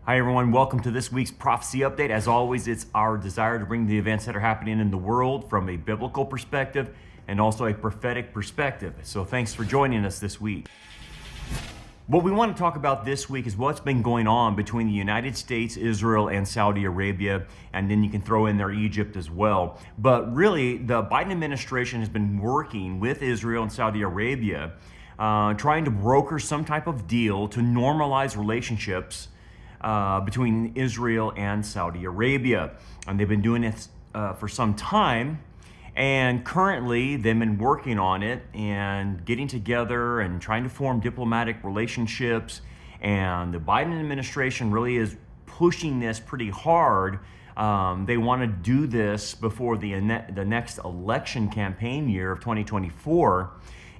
Hi everyone, welcome to this week's Prophecy Update. As always, it's our desire to bring the events that are happening in the world from a biblical perspective and also a prophetic perspective. So thanks for joining us this week. What we want to talk about this week is what's been going on between the United States, Israel, and Saudi Arabia, and then you can throw in there Egypt as well. But really, the Biden administration has been working with Israel and Saudi Arabia, trying to broker some type of deal to normalize relationships between Israel and Saudi Arabia. And they've been doing it for some time. And currently, they've been working on it and getting together and trying to form diplomatic relationships. And the Biden administration really is pushing this pretty hard. They want to do this before the next election campaign year of 2024.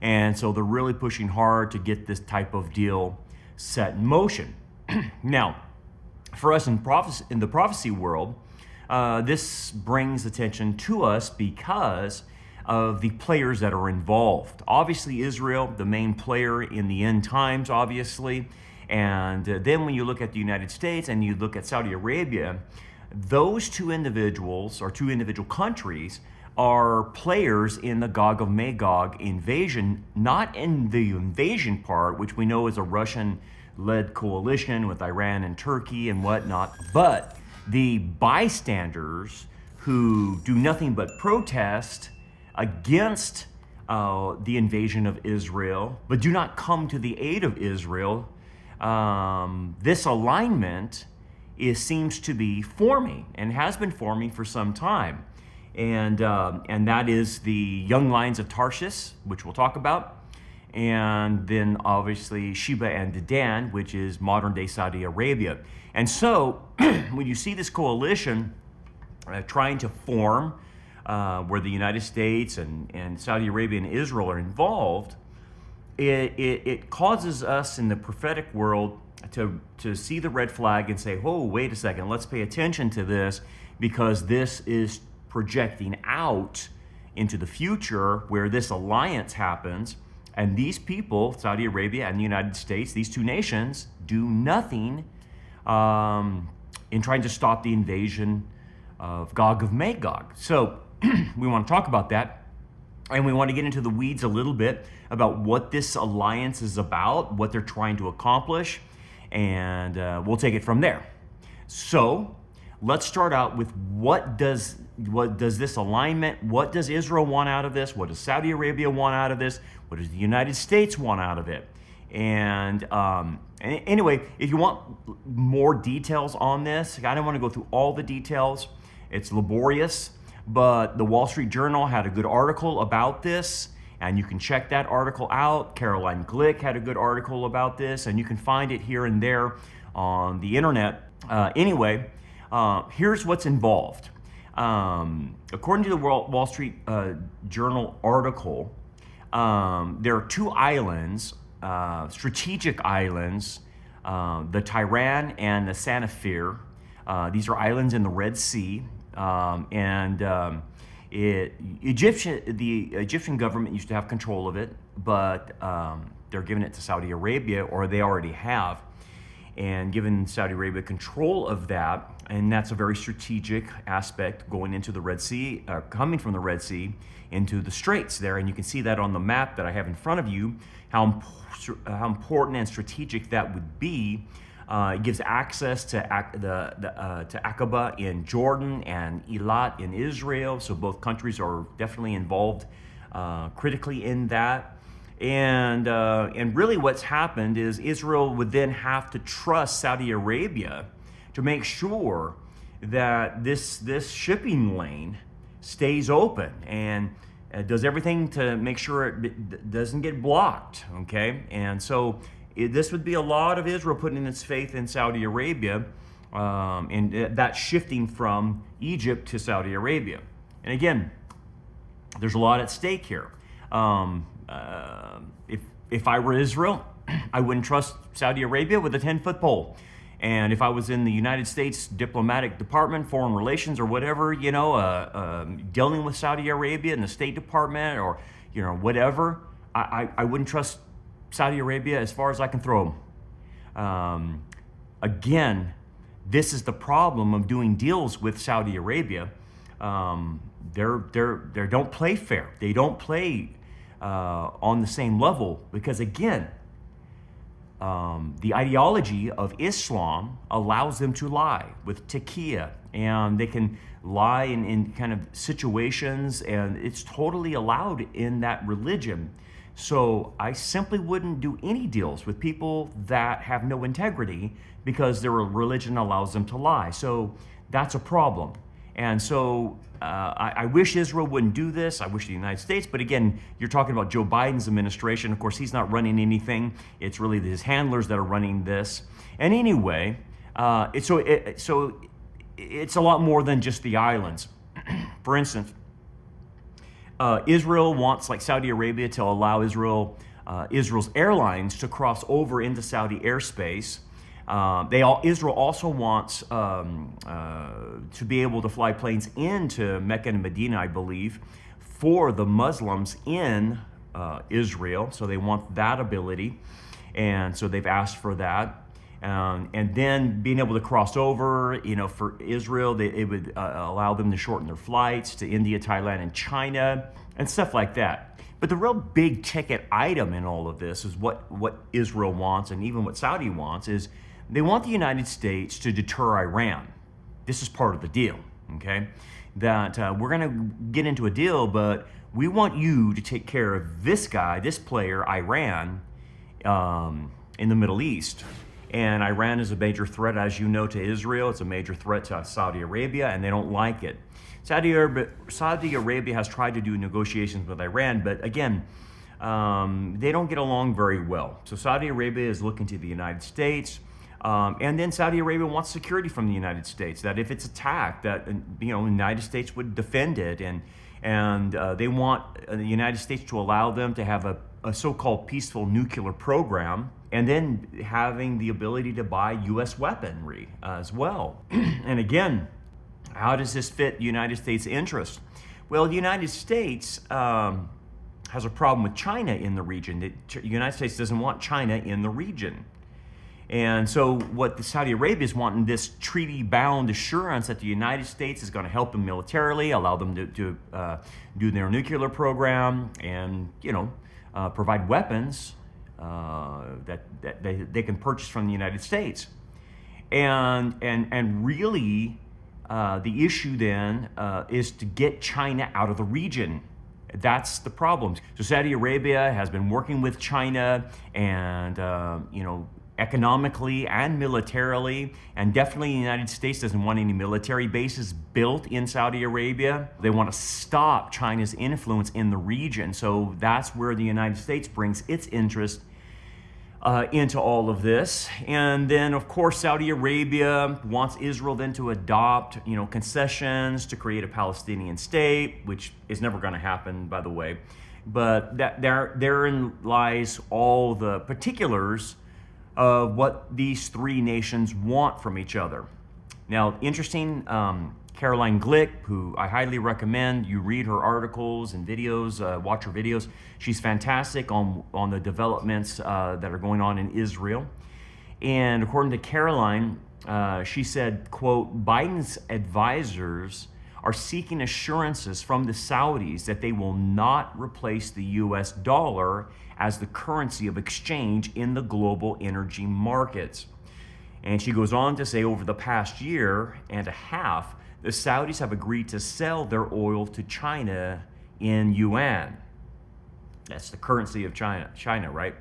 And so they're really pushing hard to get this type of deal set in motion. Now, for us in the prophecy world, this brings attention to us because of the players that are involved. Obviously, Israel, the main player in the end times, obviously. And then when you look at the United States and you look at Saudi Arabia, those two individuals, or two individual countries, are players in the Gog of Magog invasion, not in the invasion part, which we know is a Russian-led coalition with Iran and Turkey and whatnot, but the bystanders who do nothing but protest against the invasion of Israel, but do not come to the aid of Israel. This alignment seems to be forming and has been forming for some time. And that is the young lions of Tarshish, which we'll talk about. And then obviously Sheba and Dedan, which is modern day Saudi Arabia. And so when you see this coalition trying to form, where the United States and Saudi Arabia and Israel are involved, it causes us in the prophetic world to see the red flag and say, oh, wait a second, let's pay attention to this, because this is projecting out into the future where this alliance happens. And these people, Saudi Arabia and the United States, these two nations, do nothing in trying to stop the invasion of Gog of Magog. So we want to talk about that. And we want to get into the weeds a little bit about what this alliance is about, what they're trying to accomplish, and we'll take it from there. So let's start out with what does this alignment, what does Israel want out of this? What does Saudi Arabia want out of this? What does the United States want out of it? And anyway, if you want more details on this, I don't want to go through all the details. It's laborious, but the Wall Street Journal had a good article about this, and you can check that article out. Caroline Glick had a good article about this, and you can find it here and there on the internet. Anyway, here's what's involved. According to the Wall Street Journal article, there are two islands, strategic islands, the Tyran and the Sanafir. These are islands in the Red Sea, the Egyptian government used to have control of it, but they're giving it to Saudi Arabia, or they already have, and given Saudi Arabia control of that, and that's a very strategic aspect going into the Red Sea, coming from the Red Sea into the Straits there, and you can see that on the map that I have in front of you, how important and strategic that would be. It gives access to Aqaba in Jordan and Eilat in Israel, so both countries are definitely involved critically in that. And really what's happened is Israel would then have to trust Saudi Arabia to make sure that this shipping lane stays open and does everything to make sure it doesn't get blocked, okay? And so this would be a lot of Israel putting its faith in Saudi Arabia, and that shifting from Egypt to Saudi Arabia. And again, there's a lot at stake here. If I were Israel, I wouldn't trust Saudi Arabia with a 10-foot pole. And if I was in the United States diplomatic department, foreign relations, or whatever, dealing with Saudi Arabia in the State Department, or whatever, I wouldn't trust Saudi Arabia as far as I can throw them. Again, This is the problem of doing deals with Saudi Arabia. They don't play fair. They don't play on the same level because, again, the ideology of Islam allows them to lie with taqiyya, and they can lie in kind of situations, and it's totally allowed in that religion. So I simply wouldn't do any deals with people that have no integrity because their religion allows them to lie. So that's a problem. And so I wish Israel wouldn't do this. I wish the United States, but again, you're talking about Joe Biden's administration. Of course, he's not running anything. It's really his handlers that are running this. And anyway, it's a lot more than just the islands. For instance, Israel wants, like Saudi Arabia, to allow Israel's airlines to cross over into Saudi airspace. Israel also wants to be able to fly planes into Mecca and Medina, I believe, for the Muslims in Israel. So they want that ability, and so they've asked for that. And then being able to cross over, for Israel, it would allow them to shorten their flights to India, Thailand, and China, and stuff like that. But the real big ticket item in all of this is what Israel wants, and even what Saudi wants, is they want the United States to deter Iran. This is part of the deal, okay? That we're going to get into a deal, but we want you to take care of this guy, this player, Iran, in the Middle East. And Iran is a major threat, as you know, to Israel. It's a major threat to Saudi Arabia, and they don't like it. Saudi Arabia has tried to do negotiations with Iran, but again, they don't get along very well. So Saudi Arabia is looking to the United States, and then Saudi Arabia wants security from the United States, that if it's attacked, that the United States would defend it, and they want the United States to allow them to have a so-called peaceful nuclear program, and then having the ability to buy U.S. weaponry as well. And again, how does this fit the United States' interest? Well, the United States has a problem with China in the region. The United States doesn't want China in the region. And so what the Saudi Arabia is wanting, this treaty-bound assurance that the United States is going to help them militarily, allow them to do their nuclear program, and provide weapons that they can purchase from the United States. And really, the issue then is to get China out of the region. That's the problem. So Saudi Arabia has been working with China, and economically and militarily, and definitely the United States doesn't want any military bases built in Saudi Arabia. They want to stop China's influence in the region. So that's where the United States brings its interest into all of this. And then, of course, Saudi Arabia wants Israel then to adopt, concessions to create a Palestinian state, which is never going to happen, by the way. But therein lies all the particulars of what these three nations want from each other. Now, interesting, Caroline Glick, who I highly recommend you read her articles and videos, watch her videos. She's fantastic on the developments that are going on in Israel. And according to Caroline, she said, quote, Biden's advisors are seeking assurances from the Saudis that they will not replace the US dollar as the currency of exchange in the global energy markets. And she goes on to say, over the past year and a half, the Saudis have agreed to sell their oil to China in yuan. That's the currency of China, right?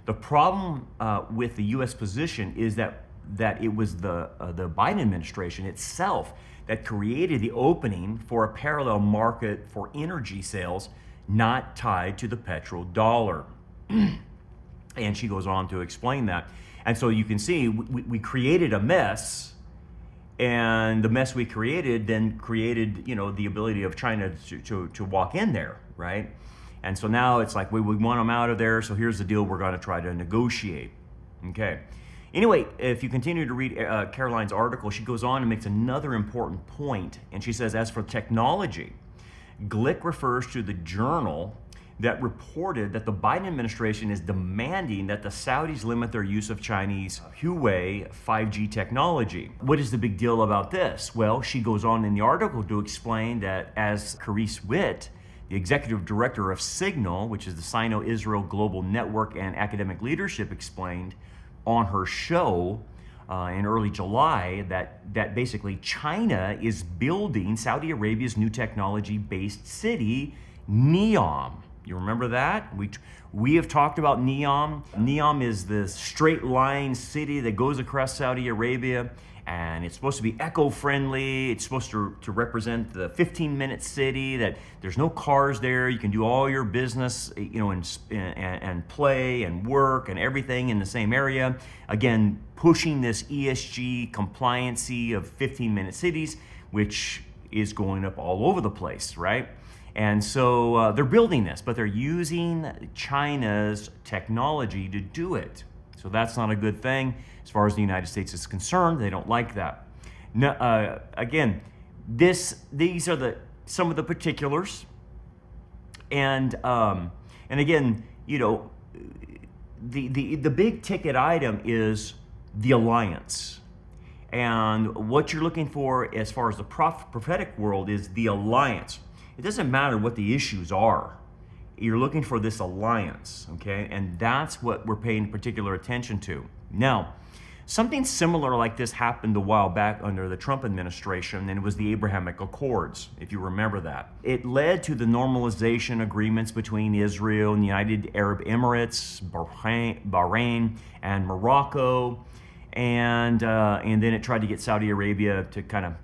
The problem with the U.S. position is that it was the Biden administration itself that created the opening for a parallel market for energy sales not tied to the petrodollar. And she goes on to explain that. And so you can see we created a mess, and the mess we created then created, the ability of China to walk in there, right? And so now it's like we want them out of there, so here's the deal we're going to try to negotiate. Okay. Anyway, if you continue to read Caroline's article, she goes on and makes another important point, and she says, as for technology, Glick refers to the journal that reported that the Biden administration is demanding that the Saudis limit their use of Chinese Huawei 5G technology. What is the big deal about this? Well, she goes on in the article to explain that as Carice Witt, the executive director of Signal, which is the Sino-Israel Global Network and Academic Leadership, explained on her show in early July that basically China is building Saudi Arabia's new technology-based city, Neom. You remember that? We have talked about Neom. Neom is the straight line city that goes across Saudi Arabia, and it's supposed to be eco-friendly. It's supposed to represent the 15-minute city, that there's no cars there. You can do all your business, and play and work and everything in the same area. Again, pushing this ESG compliancy of 15-minute cities, which is going up all over the place, right? And so they're building this, but they're using China's technology to do it. So that's not a good thing as far as the United States is concerned. They don't like that. Now, again, these are some of the particulars, and again, the big ticket item is the alliance. And what you're looking for as far as the prophetic world is the alliance. It doesn't matter what the issues are. You're looking for this alliance, okay? And that's what we're paying particular attention to. Now, something similar like this happened a while back under the Trump administration, and it was the Abrahamic Accords, if you remember that. It led to the normalization agreements between Israel and the United Arab Emirates, Bahrain, and Morocco, and then it tried to get Saudi Arabia to kind of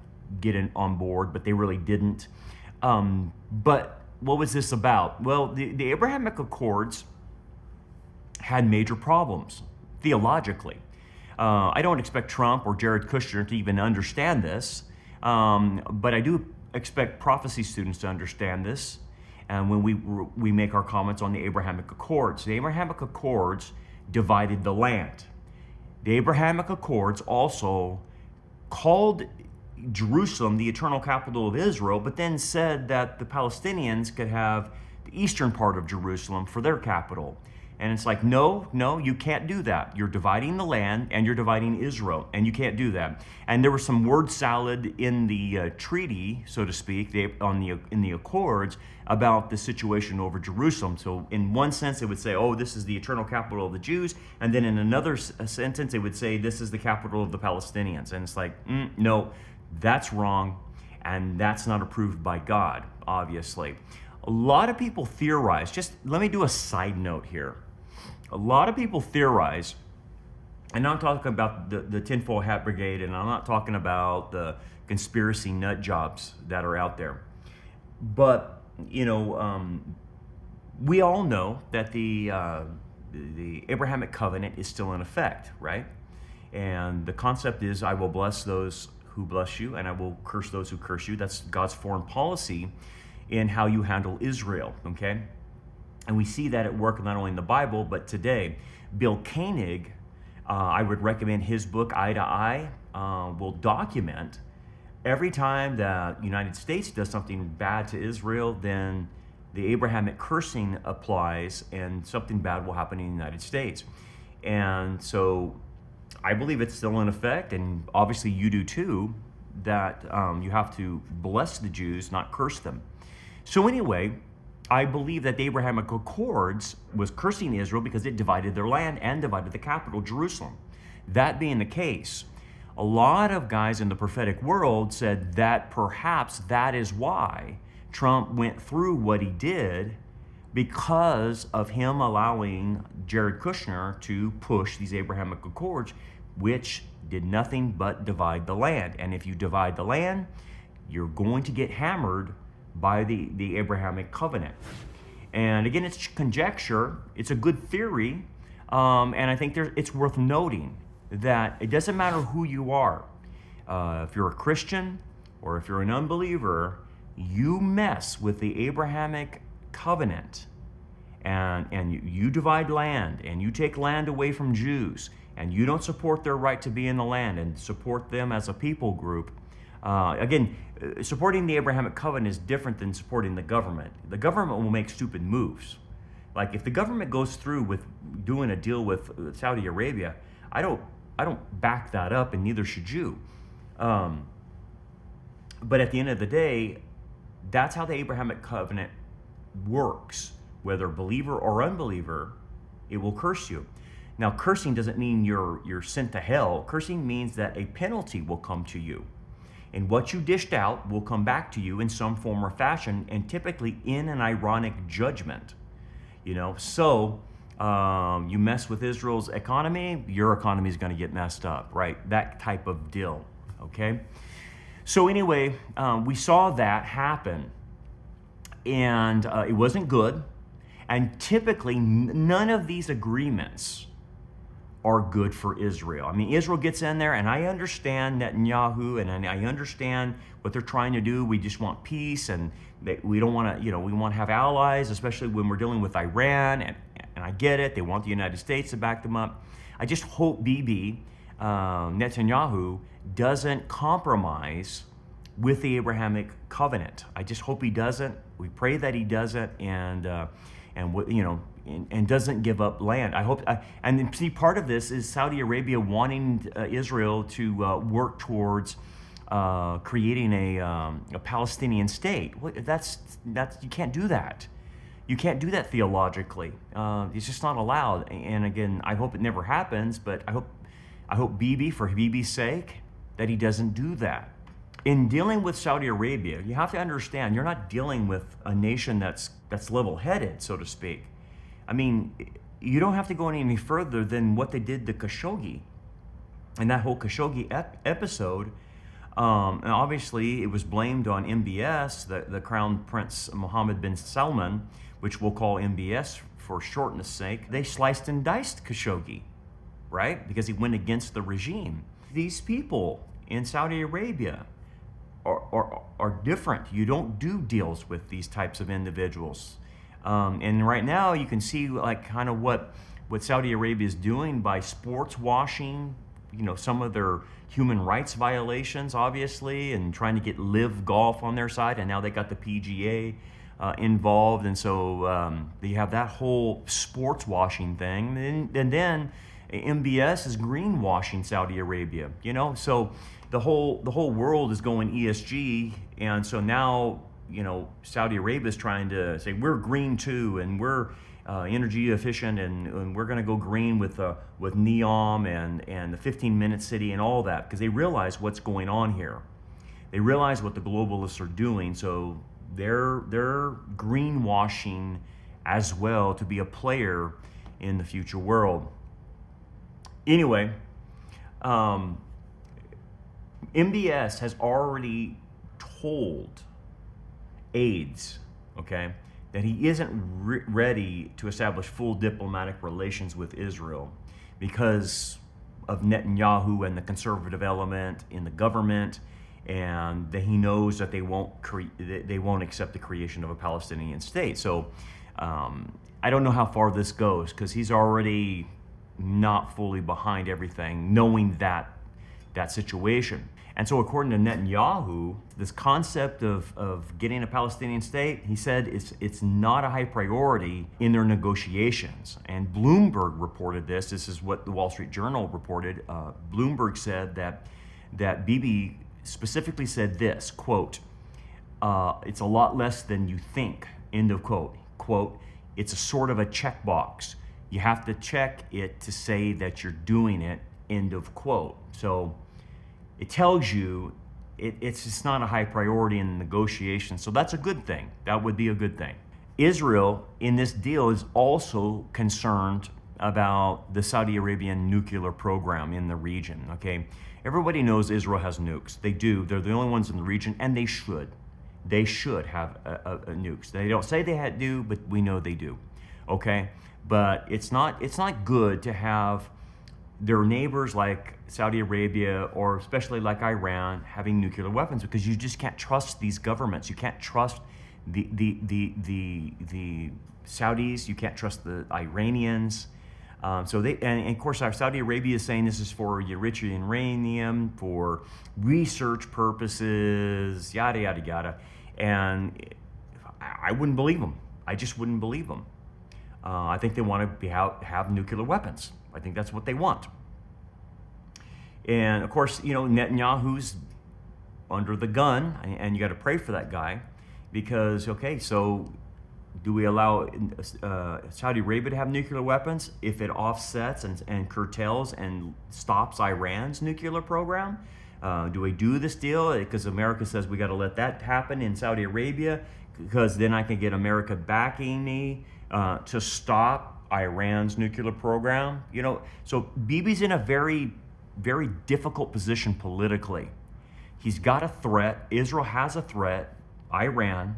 get on board, but they really didn't. But what was this about? Well, the Abrahamic Accords had major problems theologically. I don't expect Trump or Jared Kushner to even understand this, but I do expect prophecy students to understand this. And when we make our comments on the Abrahamic Accords, the Abrahamic Accords divided the land. The Abrahamic Accords also called Jerusalem the eternal capital of Israel, but then said that the Palestinians could have the eastern part of Jerusalem for their capital. And it's like, no, you can't do that. You're dividing the land and you're dividing Israel, and you can't do that. And there was some word salad in the treaty, so to speak, in the Accords about the situation over Jerusalem. So in one sense, it would say, oh, this is the eternal capital of the Jews. And then in another sentence, it would say, this is the capital of the Palestinians. And it's like, no, that's wrong, and that's not approved by God, obviously. A lot of people theorize, just let me do a side note here. A lot of people theorize, and I'm talking about the tinfoil hat brigade, and I'm not talking about the conspiracy nut jobs that are out there. But, we all know that the Abrahamic covenant is still in effect, right? And the concept is, I will bless those who bless you, and I will curse those who curse you. That's God's foreign policy in how you handle Israel, okay? And we see that at work not only in the Bible, but today. Bill Koenig, I would recommend his book, Eye to Eye, will document every time the United States does something bad to Israel, then the Abrahamic cursing applies and something bad will happen in the United States. And so I believe it's still in effect, and obviously you do too, that you have to bless the Jews, not curse them. So anyway, I believe that the Abrahamic Accords was cursing Israel because it divided their land and divided the capital, Jerusalem. That being the case, a lot of guys in the prophetic world said that perhaps that is why Trump went through what he did, because of him allowing Jared Kushner to push these Abrahamic Accords, which did nothing but divide the land. And if you divide the land, you're going to get hammered by the Abrahamic covenant. And again, it's conjecture. It's a good theory. And I think it's worth noting that it doesn't matter who you are. If you're a Christian or if you're an unbeliever, you mess with the Abrahamic covenant and you divide land and you take land away from Jews and you don't support their right to be in the land and support them as a people group, Again, supporting the Abrahamic covenant is different than supporting the government. The government will make stupid moves. Like if the government goes through with doing a deal with Saudi Arabia, I don't back that up, and neither should you. But at the end of the day, that's how the Abrahamic covenant works. Whether believer or unbeliever, it will curse you. Now, cursing doesn't mean you're sent to hell. Cursing means that a penalty will come to you. And what you dished out will come back to you in some form or fashion, and typically in an ironic judgment. So you mess with Israel's economy, your economy is going to get messed up, right? That type of deal, okay? So anyway, we saw that happen, and it wasn't good. And typically, none of these agreements are good for Israel. I mean, Israel gets in there, and I understand Netanyahu, and I understand what they're trying to do. We just want peace, and we don't want to, we want to have allies, especially when we're dealing with Iran, and I get it. They want the United States to back them up. I just hope Bibi Netanyahu doesn't compromise with the Abrahamic covenant. I just hope he doesn't. We pray that he doesn't, and doesn't give up land. I hope, and see, part of this is Saudi Arabia wanting Israel to work towards creating a Palestinian state. That's you can't do that. You can't do that theologically. It's just not allowed. And again, I hope it never happens. But I hope Bibi, for Bibi's sake, that he doesn't do that. In dealing with Saudi Arabia, you have to understand you're not dealing with a nation that's level-headed, so to speak. I mean, you don't have to go any further than what they did to Khashoggi. And that whole Khashoggi episode, and obviously it was blamed on MBS, the Crown Prince Mohammed bin Salman, which we'll call MBS for shortness sake. They sliced and diced Khashoggi, right? Because he went against the regime. These people in Saudi Arabia are different. You don't do deals with these types of individuals. And right now you can see like kind of what Saudi Arabia is doing by sports washing, some of their human rights violations, obviously, and trying to get Live Golf on their side. And now they got the PGA involved. And so you have that whole sports washing thing. And then MBS is greenwashing Saudi Arabia, so the whole world is going ESG. And so now, Saudi Arabia is trying to say we're green too, and we're energy efficient, and we're going to go green with NEOM and the 15-minute city and all that, because they realize what's going on here. They realize what the globalists are doing, so they're greenwashing as well to be a player in the future world. Anyway, MBS has already told aides, okay, that he isn't ready to establish full diplomatic relations with Israel because of Netanyahu and the conservative element in the government, and that he knows that they won't accept the creation of a Palestinian state. So I don't know how far this goes, because he's already not fully behind everything, knowing that situation. And so according to Netanyahu, this concept of getting a Palestinian state, he said it's not a high priority in their negotiations. And Bloomberg reported this. This is what the Wall Street Journal reported. Bloomberg said that Bibi specifically said this, quote, it's a lot less than you think, end of quote. Quote, it's a sort of a checkbox. You have to check it to say that you're doing it, end of quote. So it tells you it's just not a high priority in the negotiation. So that's a good thing. That would be a good thing. Israel in this deal is also concerned about the Saudi Arabian nuclear program in the region, okay? Everybody knows Israel has nukes. They do. They're the only ones in the region, and they should. They should have nukes. They don't say they do, but we know they do, okay? But it's not good to have their neighbors like Saudi Arabia, or especially like Iran, having nuclear weapons, because you just can't trust these governments. You can't trust the Saudis. You can't trust the Iranians. And of course, our Saudi Arabia is saying this is for enriched uranium, for research purposes, yada, yada, yada. And I wouldn't believe them. I just wouldn't believe them. I think they want to have nuclear weapons. I think that's what they want. And of course, Netanyahu's under the gun, and you got to pray for that guy, because, okay, so do we allow Saudi Arabia to have nuclear weapons if it offsets and curtails and stops Iran's nuclear program? Do we do this deal? Because America says we got to let that happen in Saudi Arabia, because then I can get America backing me to stop Iran's nuclear program. So Bibi's in a very, very difficult position politically. He's got a threat. Israel has a threat, Iran.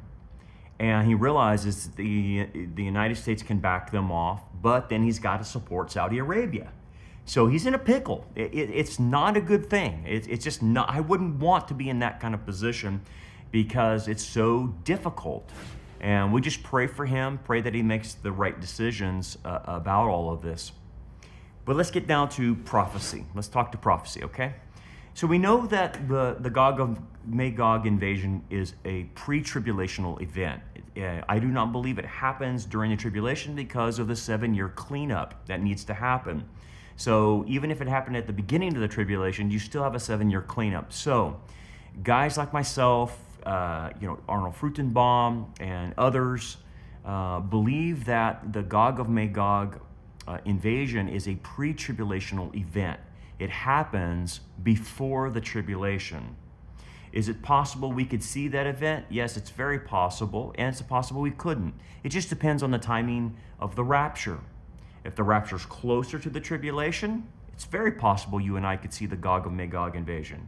And he realizes the United States can back them off, but then he's got to support Saudi Arabia. So he's in a pickle. It's not a good thing. It's just not. I wouldn't want to be in that kind of position, because it's so difficult. And we just pray for him, pray that he makes the right decisions about all of this. But let's get down to prophecy. Let's talk to prophecy, okay? So we know that the Gog of Magog invasion is a pre-tribulational event. I do not believe it happens during the tribulation because of the 7-year cleanup that needs to happen. So even if it happened at the beginning of the tribulation, you still have a 7-year cleanup. So guys like myself, Arnold Fruchtenbaum and others believe that the Gog of Magog invasion is a pre-tribulational event. It happens before the tribulation. Is it possible we could see that event? Yes, it's very possible, and it's possible we couldn't. It just depends on the timing of the rapture. If the rapture is closer to the tribulation, it's very possible you and I could see the Gog of Magog invasion.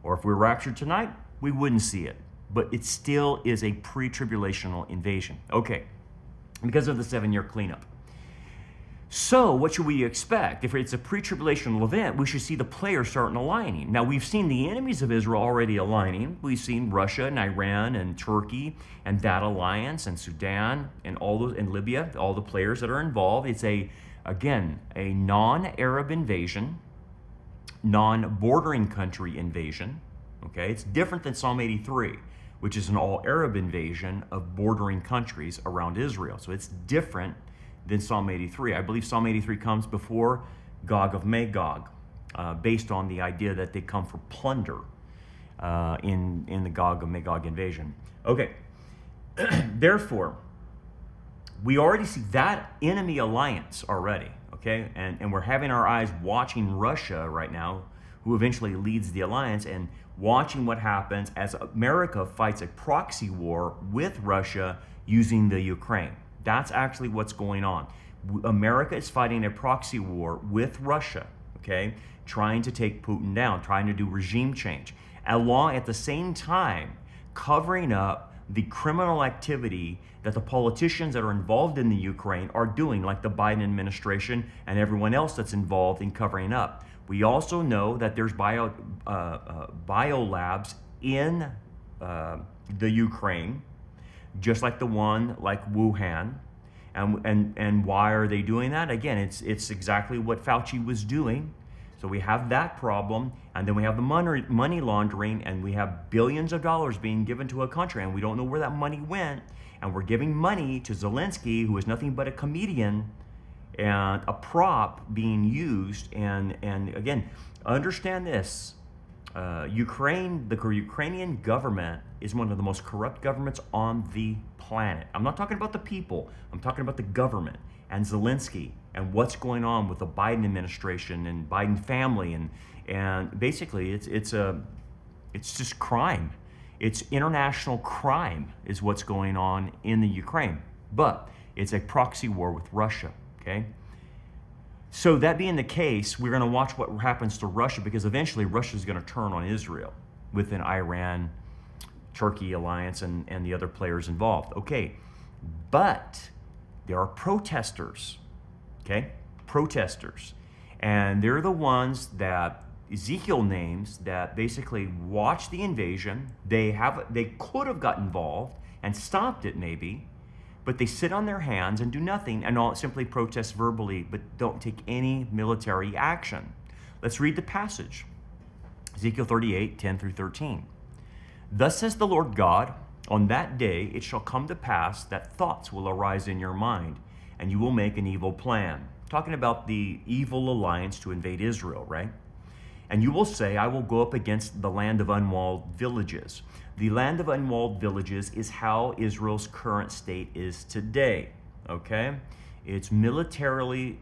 Or if we're raptured tonight, we wouldn't see it. But it still is a pre-tribulational invasion. Okay, because of the 7-year cleanup. So what should we expect? If it's a pre-tribulational event, we should see the players starting aligning. Now, we've seen the enemies of Israel already aligning. We've seen Russia and Iran and Turkey and that alliance, and Sudan and all those, and Libya, all the players that are involved. It's again, a non-Arab invasion, non-bordering country invasion. Okay, it's different than Psalm 83, which is an all-Arab invasion of bordering countries around Israel. So it's different than Psalm 83. I believe Psalm 83 comes before Gog of Magog, based on the idea that they come for plunder in the Gog of Magog invasion. Okay, therefore, we already see that enemy alliance already, okay? And we're having our eyes watching Russia right now, who eventually leads the alliance, and watching what happens as America fights a proxy war with Russia using the Ukraine. That's actually what's going on. America is fighting a proxy war with Russia, okay? Trying to take Putin down, trying to do regime change. Along at the same time, covering up the criminal activity that the politicians that are involved in the Ukraine are doing, like the Biden administration and everyone else that's involved in covering up. We also know that there's bio labs in the Ukraine, just like the one like Wuhan. And why are they doing that? Again, it's exactly what Fauci was doing. So we have that problem, and then we have the money laundering, and we have billions of dollars being given to a country, and we don't know where that money went, and we're giving money to Zelensky, who is nothing but a comedian and a prop being used. And again, understand this. The Ukrainian government is one of the most corrupt governments on the planet. I'm not talking about the people. I'm talking about the government and Zelensky and what's going on with the Biden administration and Biden family, and basically it's just crime. It's international crime is what's going on in the Ukraine, but it's a proxy war with Russia. Okay. So that being the case, we're going to watch what happens to Russia, because eventually Russia is going to turn on Israel with an Iran, Turkey alliance and the other players involved. Okay, but there are protesters, okay? Protesters. And they're the ones that Ezekiel names that basically watch the invasion. They could have got involved and stopped it maybe, But they sit on their hands and do nothing and all simply protest verbally, but don't take any military action. Let's read the passage. Ezekiel 38, 10 through 13. Thus says the Lord God, on that day it shall come to pass that thoughts will arise in your mind, and you will make an evil plan. Talking about the evil alliance to invade Israel, right? And you will say, I will go up against the land of unwalled villages. The land of unwalled villages is how Israel's current state is today, okay? It's militarily,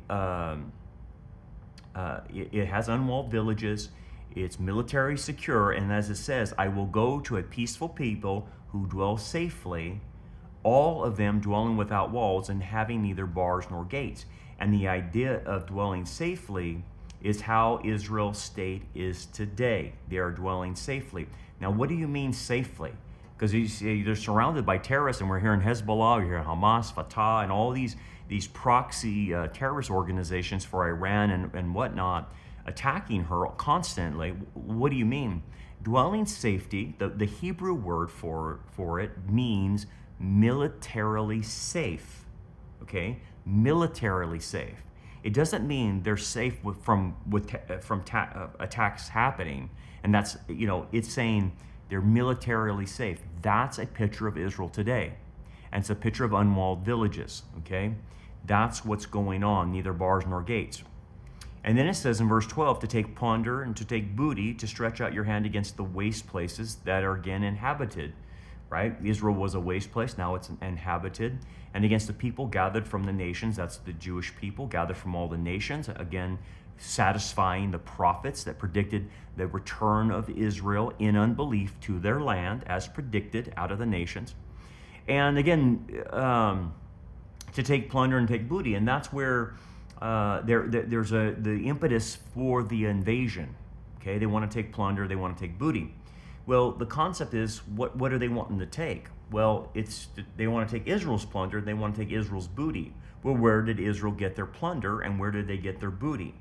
it has unwalled villages. It's military secure, and as it says, I will go to a peaceful people who dwell safely, all of them dwelling without walls and having neither bars nor gates. And the idea of dwelling safely is how Israel's state is today. They are dwelling safely. Now, what do you mean safely? Because you see, they're surrounded by terrorists, and we're hearing Hezbollah, we're hearing Hamas, Fatah, and all these proxy terrorist organizations for Iran and whatnot, attacking her constantly. What do you mean? Dwelling safety, the Hebrew word for it means militarily safe, okay? Militarily safe. It doesn't mean they're safe from attacks happening, and that's, it's saying they're militarily safe. That's a picture of Israel today, and it's a picture of unwalled villages, okay? That's what's going on, neither bars nor gates. And then it says in verse 12, to take plunder and to take booty, to stretch out your hand against the waste places that are again inhabited, right? Israel was a waste place, now it's inhabited. And against the people gathered from the nations, that's the Jewish people, gathered from all the nations, again, satisfying the prophets that predicted the return of Israel in unbelief to their land, as predicted out of the nations. And again, to take plunder and take booty, and that's where there's the impetus for the invasion. Okay, they want to take plunder, they want to take booty. Well, the concept is, what are they wanting to take? Well, they want to take Israel's plunder, they want to take Israel's booty. Well, where did Israel get their plunder, and where did they get their booty?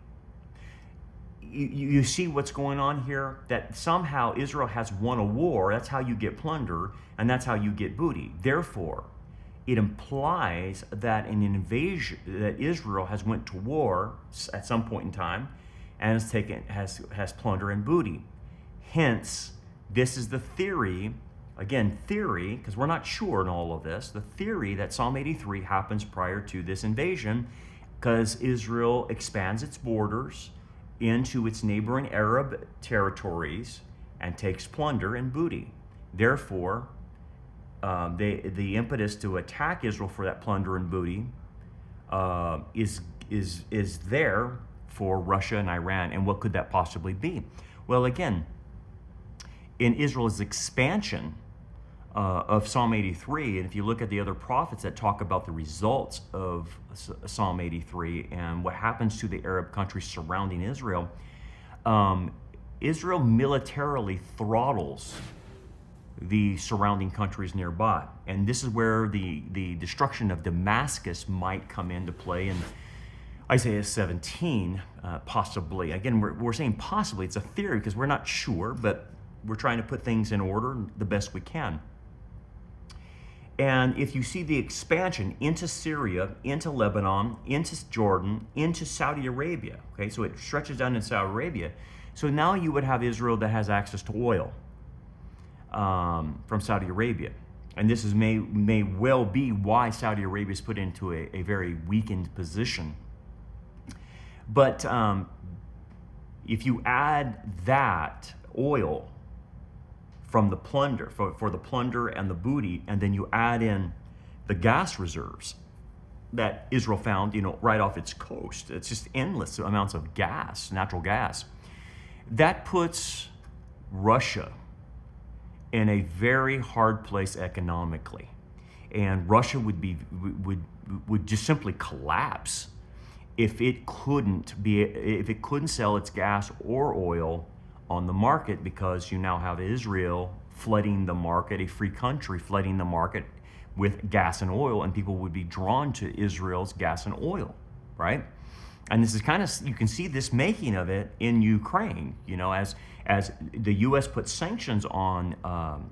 You see what's going on here? That somehow Israel has won a war. That's how you get plunder, and that's how you get booty. Therefore, it implies that an invasion, that Israel has went to war at some point in time and has plunder and booty. Hence, this is the theory, again, theory, because we're not sure in all of this, the theory that Psalm 83 happens prior to this invasion, because Israel expands its borders into its neighboring Arab territories and takes plunder and booty. Therefore, the impetus to attack Israel for that plunder and booty is there for Russia and Iran. And what could that possibly be? Well, again, in Israel's expansion of Psalm 83, and if you look at the other prophets that talk about the results of Psalm 83 and what happens to the Arab countries surrounding Israel, Israel militarily throttles the surrounding countries nearby. And this is where the destruction of Damascus might come into play in Isaiah 17, possibly. Again, we're saying possibly. It's a theory because we're not sure, but we're trying to put things in order the best we can. And if you see the expansion into Syria, into Lebanon, into Jordan, into Saudi Arabia, okay, so it stretches down in Saudi Arabia. So now you would have Israel that has access to oil from Saudi Arabia. And this may well be why Saudi Arabia is put into a very weakened position. But if you add that oil from the plunder, for the plunder and the booty, and then you add in the gas reserves that Israel found, right off its coast. It's just endless amounts of gas, natural gas. That puts Russia in a very hard place economically. And Russia would just simply collapse if it couldn't sell its gas or oil on the market, because you now have Israel flooding the market, a free country flooding the market with gas and oil, and people would be drawn to Israel's gas and oil, right? And this is kind of, you can see this making of it in Ukraine, as the U.S. put sanctions on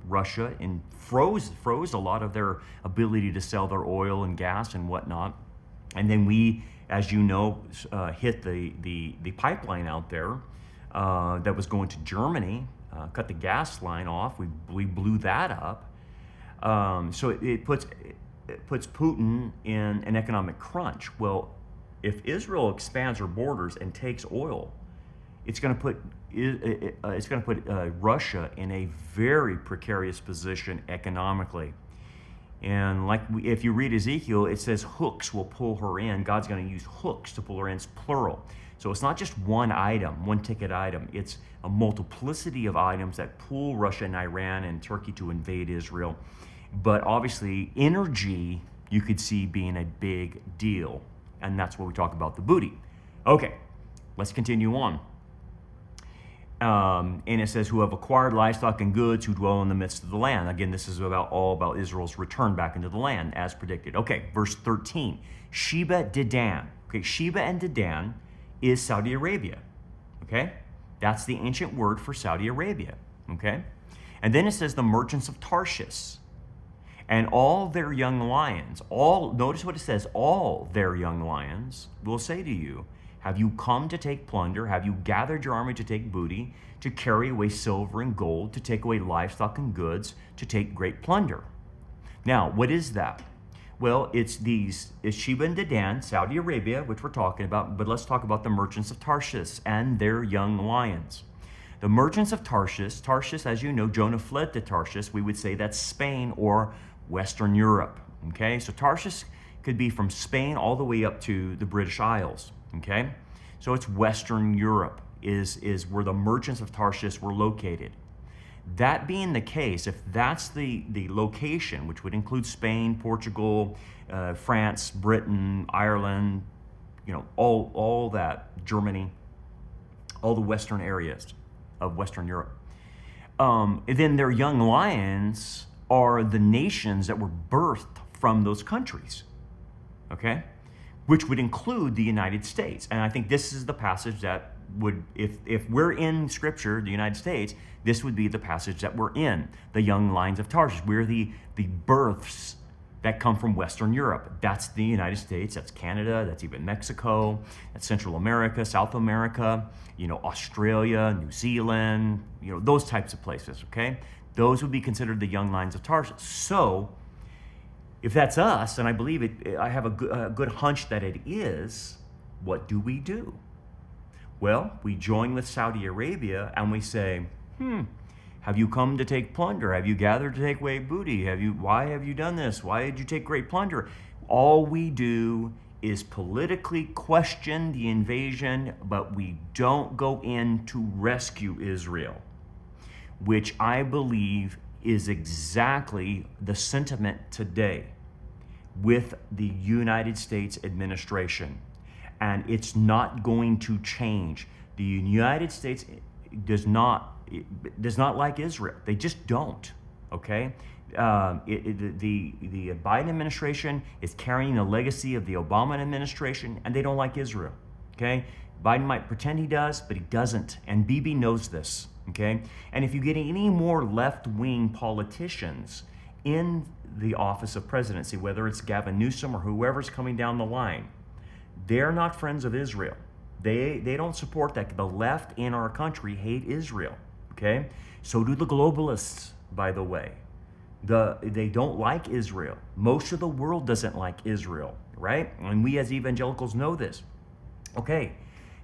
Russia and froze a lot of their ability to sell their oil and gas and whatnot. And then we, as you know, hit the pipeline out there that was going to Germany, cut the gas line off. We blew that up. So it puts Putin in an economic crunch. Well, if Israel expands her borders and takes oil, it's going to put Russia in a very precarious position economically. And if you read Ezekiel, it says hooks will pull her in. God's going to use hooks to pull her in. It's plural. So it's not just one item, one ticket item. It's a multiplicity of items that pull Russia and Iran and Turkey to invade Israel. But obviously, energy you could see being a big deal. And that's what we talk about, the booty. Okay, let's continue on. And it says, who have acquired livestock and goods, who dwell in the midst of the land. Again, this is all about Israel's return back into the land, as predicted. Okay, verse 13. Sheba Dedan. Okay, Sheba and Dedan is Saudi Arabia. Okay, that's the ancient word for Saudi Arabia. Okay, and then it says the merchants of Tarshish and all their young lions. Notice what it says, all their young lions will say to you, have you come to take plunder? Have you gathered your army to take booty, to carry away silver and gold, to take away livestock and goods, to take great plunder? Now, what is that? Well, it's Sheba and Dedan, Saudi Arabia, which we're talking about, but let's talk about the merchants of Tarshish and their young lions. The merchants of Tarshish, as you know, Jonah fled to Tarshish. We would say that's Spain or Western Europe, okay? So Tarshish could be from Spain all the way up to the British Isles, okay? So it's Western Europe is where the merchants of Tarshish were located. That being the case, if that's the location, which would include Spain, Portugal, France, Britain, Ireland, all that, Germany, all the western areas of Western Europe, then their young lions are the nations that were birthed from those countries, okay? Which would include the United States. And I think this is the passage that would, if we're in Scripture, the United States, this would be the passage that we're in, the young lions of Tarshish. We're the births that come from Western Europe. That's the United States, that's Canada, that's even Mexico, that's Central America, South America, Australia, New Zealand, those types of places, okay? Those would be considered the young lions of Tarshish. So, if that's us, and I believe it, I have a good hunch that it is, what do we do? Well, we join with Saudi Arabia and we say, have you come to take plunder? Have you gathered to take away booty? Why have you done this? Why did you take great plunder? All we do is politically question the invasion, but we don't go in to rescue Israel, which I believe is exactly the sentiment today with the United States administration. And it's not going to change. The United States does not like Israel. They just don't, okay? The Biden administration is carrying the legacy of the Obama administration, and they don't like Israel, okay? Biden might pretend he does, but he doesn't, and Bibi knows this, okay? And if you get any more left-wing politicians in the office of presidency, whether it's Gavin Newsom or whoever's coming down the line, they're not friends of Israel. They don't support that. The left in our country hate Israel, okay? So do the globalists, by the way. They don't like Israel. Most of the world doesn't like Israel, right? And we as evangelicals know this. Okay,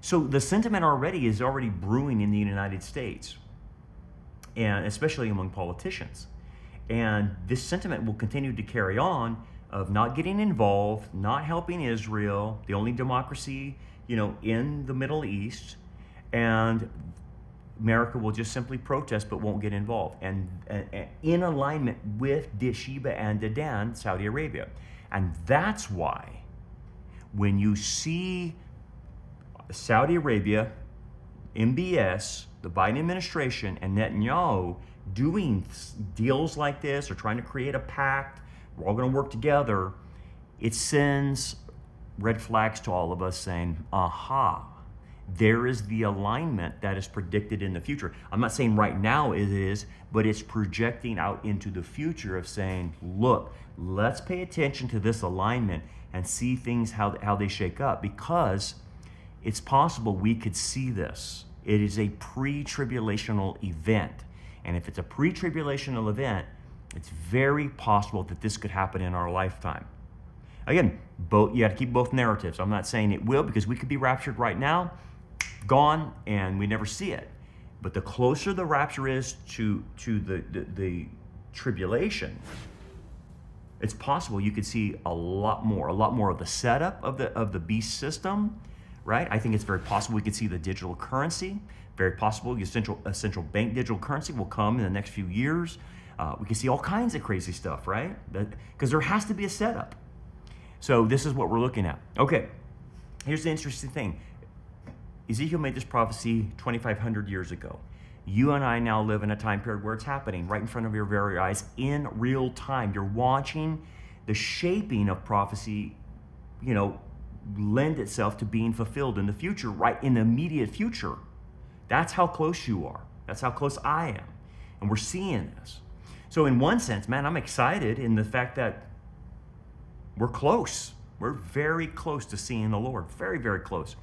so the sentiment is already brewing in the United States, and especially among politicians. And this sentiment will continue to carry on of not getting involved, not helping Israel, the only democracy, in the Middle East, and America will just simply protest but won't get involved. And in alignment with Sheba and Dedan, Saudi Arabia. And that's why when you see Saudi Arabia, MBS, the Biden administration, and Netanyahu doing deals like this or trying to create a pact, we're all going to work together, it sends red flags to all of us saying, aha, there is the alignment that is predicted in the future. I'm not saying right now it is, but it's projecting out into the future of saying, look, let's pay attention to this alignment and see things how they shake up, because it's possible we could see this. It is a pre-tribulational event. And if it's a pre-tribulational event, it's very possible that this could happen in our lifetime. Again, you got to keep both narratives. I'm not saying it will, because we could be raptured right now, gone, and we never see it. But the closer the rapture is to the tribulation, it's possible you could see a lot more of the setup of the beast system, right? I think it's very possible we could see the digital currency. Very possible a central bank digital currency will come in the next few years. We can see all kinds of crazy stuff, right? Because there has to be a setup. So this is what we're looking at. Okay, here's the interesting thing. Ezekiel made this prophecy 2,500 years ago. You and I now live in a time period where it's happening right in front of your very eyes in real time. You're watching the shaping of prophecy, lend itself to being fulfilled in the future, right in the immediate future. That's how close you are. That's how close I am. And we're seeing this. So in one sense, man, I'm excited in the fact that we're close. We're very close to seeing the Lord. Very, very close.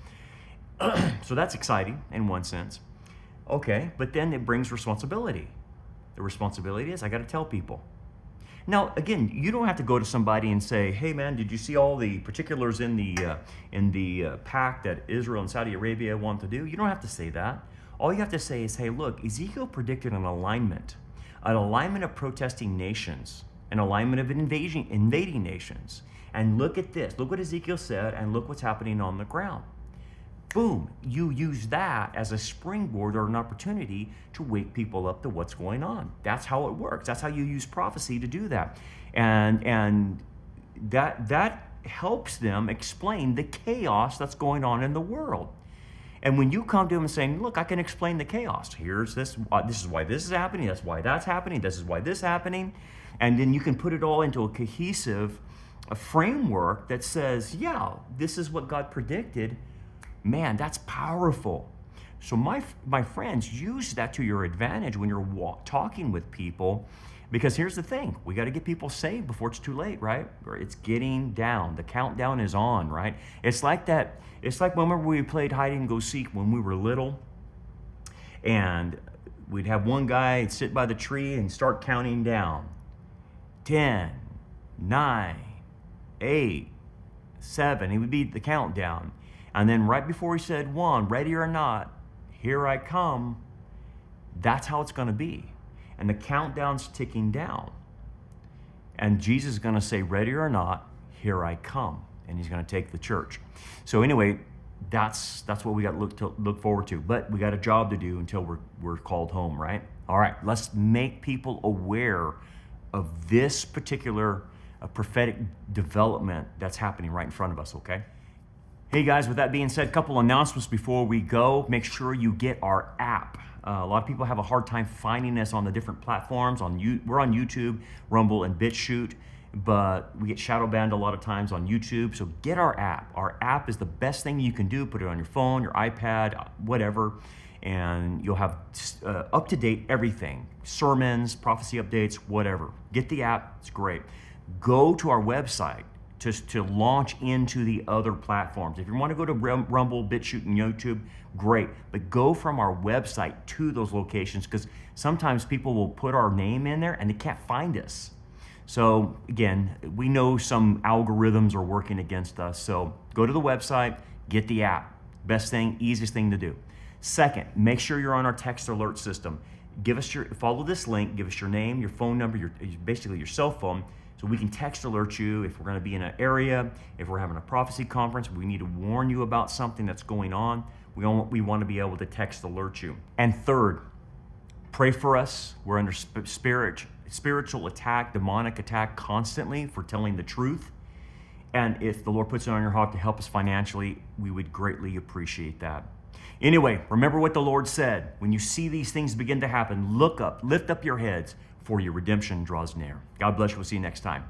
So that's exciting in one sense. Okay, but then it brings responsibility. The responsibility is I got to tell people. Now, again, you don't have to go to somebody and say, hey, man, did you see all the particulars in the pact that Israel and Saudi Arabia want to do? You don't have to say that. All you have to say is, hey, look, Ezekiel predicted an alignment of protesting nations, an alignment of invading nations. And look at this. Look what Ezekiel said, and look what's happening on the ground. Boom, you use that as a springboard or an opportunity to wake people up to what's going on. That's how it works. That's how you use prophecy to do that. And that helps them explain the chaos that's going on in the world. And when you come to them and saying, look, I can explain the chaos. Here's this. This is why this is happening. That's why that's happening. This is why this is happening. And then you can put it all into a cohesive framework that says, yeah, this is what God predicted. Man, that's powerful. So my friends, use that to your advantage when you're talking with people, because here's the thing. We got to get people saved before it's too late, right? It's getting down. The countdown is on, right? It's like that. It's like whenever we played hide and go seek when we were little, and we'd have one guy sit by the tree and start counting down. 10, 9, 8, 7. He would beat the countdown. And then right before he said 1, ready or not, here I come. That's how it's going to be. And the countdown's ticking down. And Jesus is going to say, ready or not, here I come. And he's going to take the church. So anyway, that's what we got to look forward to. But we got a job to do until we're called home, right? All right, let's make people aware of this particular prophetic development that's happening right in front of us, okay? Hey guys, with that being said, a couple announcements before we go. Make sure you get our app. A lot of people have a hard time finding us on the different platforms. We're on YouTube, Rumble, and BitChute, but we get shadow banned a lot of times on YouTube. So get our app. Our app is the best thing you can do. Put it on your phone, your iPad, whatever, and you'll have up-to-date everything. Sermons, prophecy updates, whatever. Get the app. It's great. Go to our website to launch into the other platforms. If you want to go to Rumble, BitChute, and YouTube, great. But go from our website to those locations, because sometimes people will put our name in there and they can't find us. So again, we know some algorithms are working against us. So go to the website, get the app. Best thing, easiest thing to do. Second, make sure you're on our text alert system. Follow this link, give us your name, your phone number, basically your cell phone, so we can text alert you if we're going to be in an area, if we're having a prophecy conference, we need to warn you about something that's going on. We want to be able to text alert you. And third, pray for us. We're under spiritual attack, demonic attack constantly for telling the truth. And if the Lord puts it on your heart to help us financially, we would greatly appreciate that. Anyway, remember what the Lord said. When you see these things begin to happen, look up, lift up your heads, for your redemption draws near. God bless you. We'll see you next time.